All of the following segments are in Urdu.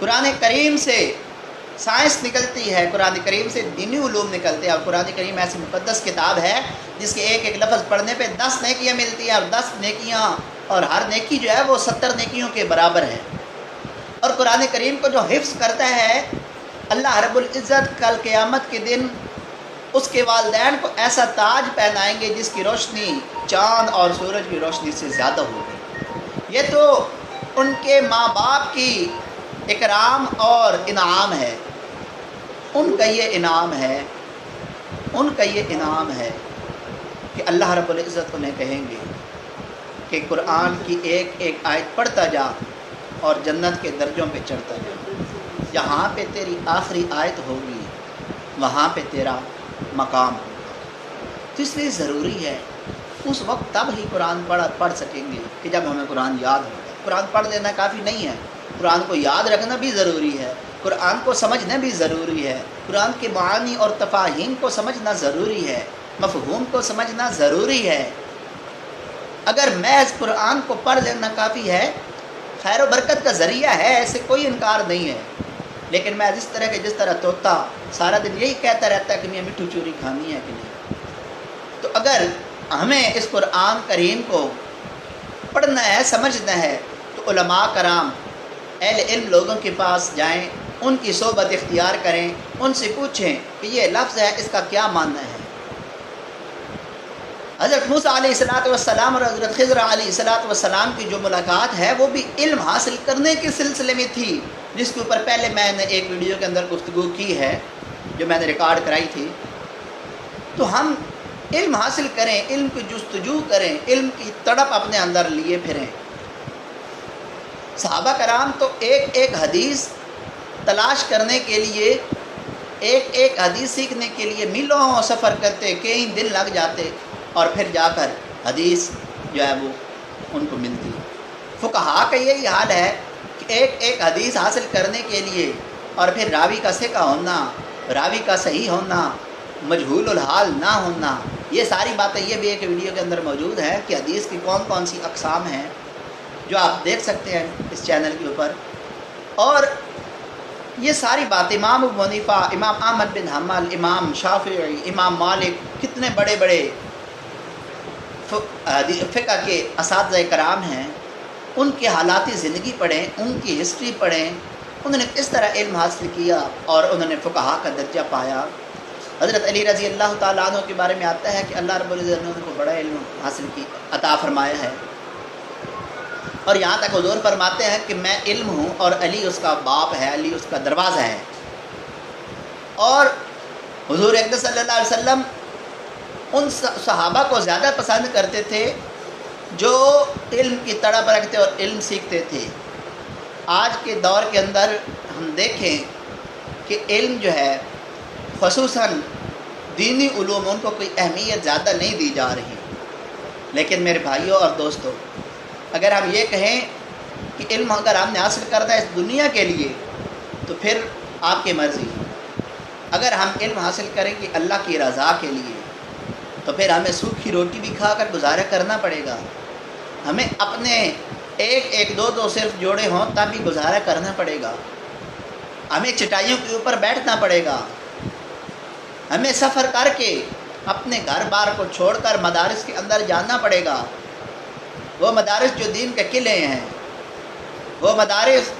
قرآن کریم سے سائنس نکلتی ہے، قرآن کریم سے دینی علوم نکلتے ہیں، اور قرآن کریم ایسی مقدس کتاب ہے جس کے ایک ایک لفظ پڑھنے پہ 10 نیکیاں ملتی ہیں، اور 10 نیکیاں اور ہر نیکی جو ہے وہ 70 نیکیوں کے برابر ہے۔ اور قرآن کریم کو جو حفظ کرتا ہے اللہ رب العزت کل قیامت کے دن اس کے والدین کو ایسا تاج پہنائیں گے جس کی روشنی چاند اور سورج کی روشنی سے زیادہ ہوگی۔ یہ تو ان کے ماں باپ کی اکرام اور انعام ہے، ان کا یہ انعام ہے، ان کا یہ انعام ہے کہ اللہ رب العزت انہیں کہیں گے کہ قرآن کی ایک ایک آیت پڑھتا جا اور جنت کے درجوں پہ چڑھتا جا، جہاں پہ تیری آخری آیت ہوگی وہاں پہ تیرا مقام ہوگا۔ تو اس لیے ضروری ہے اس وقت تب ہی قرآن پڑھ سکیں گے کہ جب ہمیں قرآن یاد ہوگا۔ قرآن پڑھ لینا کافی نہیں ہے، قرآن کو یاد رکھنا بھی ضروری ہے، قرآن کو سمجھنا بھی ضروری ہے، قرآن کے معانی اور تفاہیم کو سمجھنا ضروری ہے، مفہوم کو سمجھنا ضروری ہے۔ اگر محض قرآن کو پڑھ لینا کافی ہے، خیر و برکت کا ذریعہ ہے، ایسے کوئی انکار نہیں ہے، لیکن میں جس طرح طوطا سارا دن یہی کہتا رہتا ہے کہ میں مٹھو چوری کھانی ہے کہ نہیں، تو اگر ہمیں اس قرآن کریم کو پڑھنا ہے، سمجھنا ہے، تو علماء کرام اہل علم لوگوں کے پاس جائیں، ان کی صحبت اختیار کریں، ان سے پوچھیں کہ یہ لفظ ہے اس کا کیا معنی ہے۔ حضرت موسیٰ علیہ السلام اور حضرت خضر علیہ السلام کی جو ملاقات ہے وہ بھی علم حاصل کرنے کے سلسلے میں تھی، جس کے اوپر پہلے میں نے ایک ویڈیو کے اندر گفتگو کی ہے جو میں نے ریکارڈ کرائی تھی۔ تو ہم علم حاصل کریں، علم کی جستجو کریں، علم کی تڑپ اپنے اندر لیے پھریں۔ صحابہ کرام تو ایک ایک حدیث تلاش کرنے کے لیے، ایک ایک حدیث سیکھنے کے لیے میلوں سفر کرتے، کئی دن لگ جاتے، اور پھر جا کر حدیث جو ہے وہ ان کو ملتی۔ فقہا کا یہی حال ہے کہ ایک ایک حدیث حاصل کرنے کے لیے، اور پھر راوی کا ثقہ ہونا، راوی کا صحیح ہونا، مجہول الحال نہ ہونا، یہ ساری باتیں یہ بھی ایک ویڈیو کے اندر موجود ہے کہ حدیث کی کون کون سی اقسام ہیں، جو آپ دیکھ سکتے ہیں اس چینل کے اوپر۔ اور یہ ساری باتیں امام ابو حنیفہ، امام احمد بن حنبل، امام شافعی، امام مالک، کتنے بڑے بڑے فقہ کے اساتذہ کرام ہیں، ان کے حالات زندگی پڑھیں، ان کی ہسٹری پڑھیں، انہوں نے کس طرح علم حاصل کیا اور انہوں نے فقہا کا درجہ پایا۔ حضرت علی رضی اللہ تعالیٰ عنہ کے بارے میں آتا ہے کہ اللہ رب العزت نے ان کو بڑا علم حاصل کی عطا فرمایا ہے، اور یہاں تک حضور فرماتے ہیں کہ میں علم ہوں اور علی اس کا باپ ہے، علی اس کا دروازہ ہے۔ اور حضور اقدس صلی اللہ علیہ وسلم ان صحابہ کو زیادہ پسند کرتے تھے جو علم کی تڑپ رکھتے اور علم سیکھتے تھے۔ آج کے دور کے اندر ہم دیکھیں کہ علم جو ہے خصوصاً دینی علوم، ان کو کوئی اہمیت زیادہ نہیں دی جا رہی۔ لیکن میرے بھائیوں اور دوستوں، اگر ہم یہ کہیں کہ علم اگر ہم نے حاصل کرنا ہے اس دنیا کے لیے تو پھر آپ کی مرضی۔ اگر ہم علم حاصل کریں گے اللہ کی رضا کے لیے تو پھر ہمیں سوکھی روٹی بھی کھا کر گزارا کرنا پڑے گا، ہمیں اپنے ایک ایک دو دو صرف جوڑے ہوں تب بھی گزارا کرنا پڑے گا، ہمیں چٹائیوں کے اوپر بیٹھنا پڑے گا، ہمیں سفر کر کے اپنے گھر بار کو چھوڑ کر مدارس کے اندر جانا پڑے گا۔ وہ مدارس جو دین کے قلعے ہیں، وہ مدارس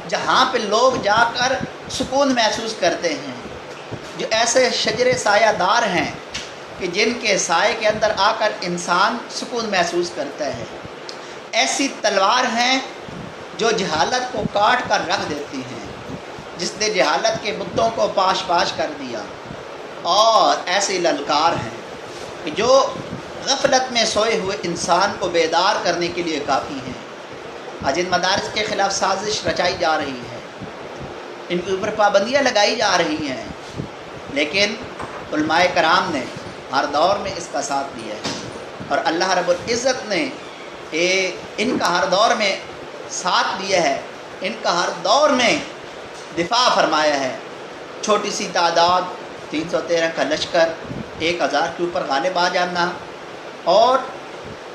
جہاں پہ لوگ جا کر سکون محسوس کرتے ہیں، جو ایسے شجر سایہ دار ہیں کہ جن کے سائے کے اندر آ کر انسان سکون محسوس کرتا ہے، ایسی تلوار ہیں جو جہالت کو کاٹ کر رکھ دیتی ہیں، جس نے جہالت کے بتوں کو پاش پاش کر دیا، اور ایسی للکار ہیں کہ جو غفلت میں سوئے ہوئے انسان کو بیدار کرنے کے لیے کافی ہیں۔ آج ان مدارس کے خلاف سازش رچائی جا رہی ہے، ان کے اوپر پابندیاں لگائی جا رہی ہیں، لیکن علماء کرام نے ہر دور میں اس کا ساتھ دیا ہے، اور اللہ رب العزت نے ان کا ہر دور میں ساتھ دیا ہے، ان کا ہر دور میں دفاع فرمایا ہے۔ چھوٹی سی تعداد 313 کا لشکر 1000 کے اوپر غالب آ جانا، اور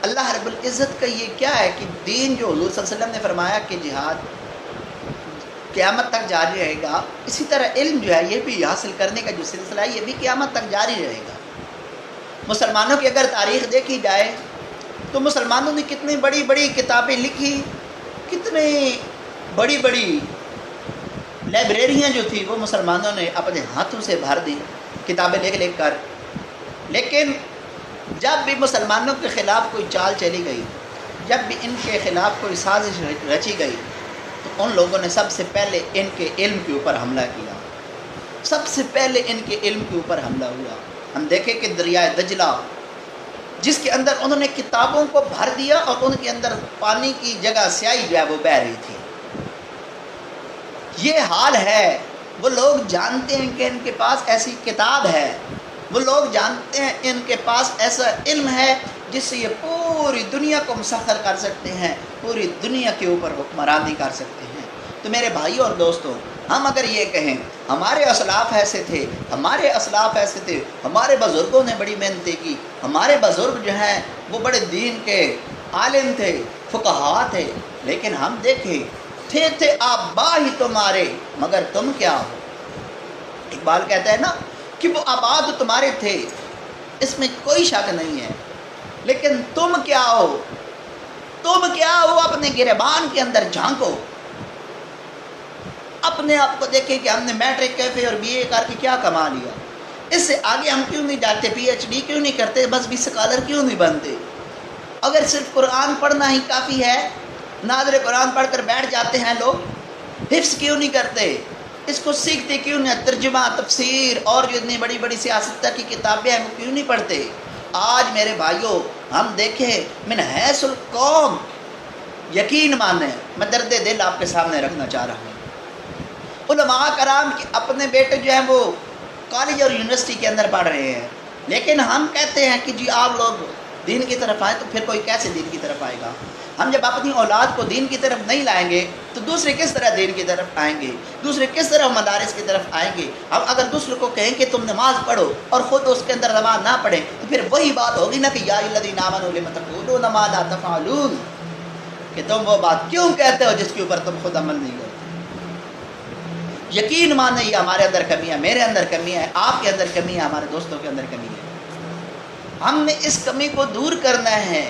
اللہ رب العزت کا یہ کیا ہے کہ دین جو حضور صلی اللہ علیہ وسلم نے فرمایا کہ جہاد قیامت تک جاری رہے گا. اسی طرح علم جو ہے یہ بھی حاصل کرنے کا جو سلسلہ ہے یہ بھی قیامت تک جاری رہے گا. مسلمانوں کی اگر تاریخ دیکھی جائے تو مسلمانوں نے کتنی بڑی بڑی کتابیں لکھی، کتنی بڑی بڑی لائبریریاں جو تھی وہ مسلمانوں نے اپنے ہاتھوں سے بھر دی کتابیں لکھ لکھ کر. لیکن جب بھی مسلمانوں کے خلاف کوئی چال چلی گئی، جب بھی ان کے خلاف کوئی سازش رچی گئی، تو ان لوگوں نے سب سے پہلے ان کے علم کے اوپر حملہ کیا. سب سے پہلے ان کے علم کے اوپر حملہ ہوا. ہم دیکھیں کہ دریائے دجلہ جس کے اندر انہوں نے کتابوں کو بھر دیا اور ان کے اندر پانی کی جگہ سیاہی جو ہے وہ بہہ رہی تھی. یہ حال ہے. وہ لوگ جانتے ہیں کہ ان کے پاس ایسی کتاب ہے، وہ لوگ جانتے ہیں ان کے پاس ایسا علم ہے جس سے یہ پوری دنیا کو مسخر کر سکتے ہیں، پوری دنیا کے اوپر حکمرانی کر سکتے ہیں. تو میرے بھائیوں اور دوستوں، ہم اگر یہ کہیں ہمارے اسلاف ایسے تھے، ہمارے اسلاف ایسے تھے، ہمارے بزرگوں نے بڑی محنتیں کی، ہمارے بزرگ جو ہیں وہ بڑے دین کے عالم تھے، فقہا تھے، لیکن ہم دیکھیں تھے آبا ہی تمہارے مگر تم کیا ہو. اقبال کہتا ہے نا کہ وہ آبا تو تمہارے تھے، اس میں کوئی شک نہیں ہے، لیکن تم کیا ہو؟ تم کیا ہو؟ اپنے گریبان کے اندر جھانکو، اپنے آپ کو دیکھیں کہ ہم نے میٹرک کیفے اور بی اے کر کے کیا کما لیا. اس سے آگے ہم کیوں نہیں جاتے؟ پی ایچ ڈی کیوں نہیں کرتے؟ بس بھی اسکالر کیوں نہیں بنتے؟ اگر صرف قرآن پڑھنا ہی کافی ہے، ناظر قرآن پڑھ کر بیٹھ جاتے ہیں لوگ، حفظ کیوں نہیں کرتے؟ اس کو سیکھتے کیوں نہیں؟ ترجمہ، تفسیر اور جو اتنی بڑی بڑی سیاست کی کتابیں ہیں وہ کیوں نہیں پڑھتے؟ آج میرے بھائیوں ہم دیکھیں من حیث القوم، یقین مانیں میں درد دل آپ کے سامنے رکھنا چاہ رہا ہوں. علماء کرام کے اپنے بیٹے جو ہیں وہ کالج اور یونیورسٹی کے اندر پڑھ رہے ہیں، لیکن ہم کہتے ہیں کہ جی آپ لوگ دین کی طرف آئیں، تو پھر کوئی کیسے دین کی طرف آئے گا؟ ہم جب اپنی اولاد کو دین کی طرف نہیں لائیں گے تو دوسرے کس طرح دین کی طرف آئیں گے؟ دوسرے کس طرح مدارس کی طرف آئیں گے؟ ہم اگر دوسرے کو کہیں کہ تم نماز پڑھو اور خود اس کے اندر نماز نہ پڑھیں تو پھر وہی بات ہوگی نا کہ یا الذین آمنوا لم تقولون ما لا تفعلون، کہ تم وہ بات کیوں کہتے ہو جس کے اوپر تم خود عمل نہیں کرتے. یقین مانیں یہ ہمارے اندر کمی ہے، میرے اندر کمی ہے، آپ کے اندر کمی ہے، ہمارے دوستوں کے اندر کمی ہے. ہم نے اس کمی کو دور کرنا ہے.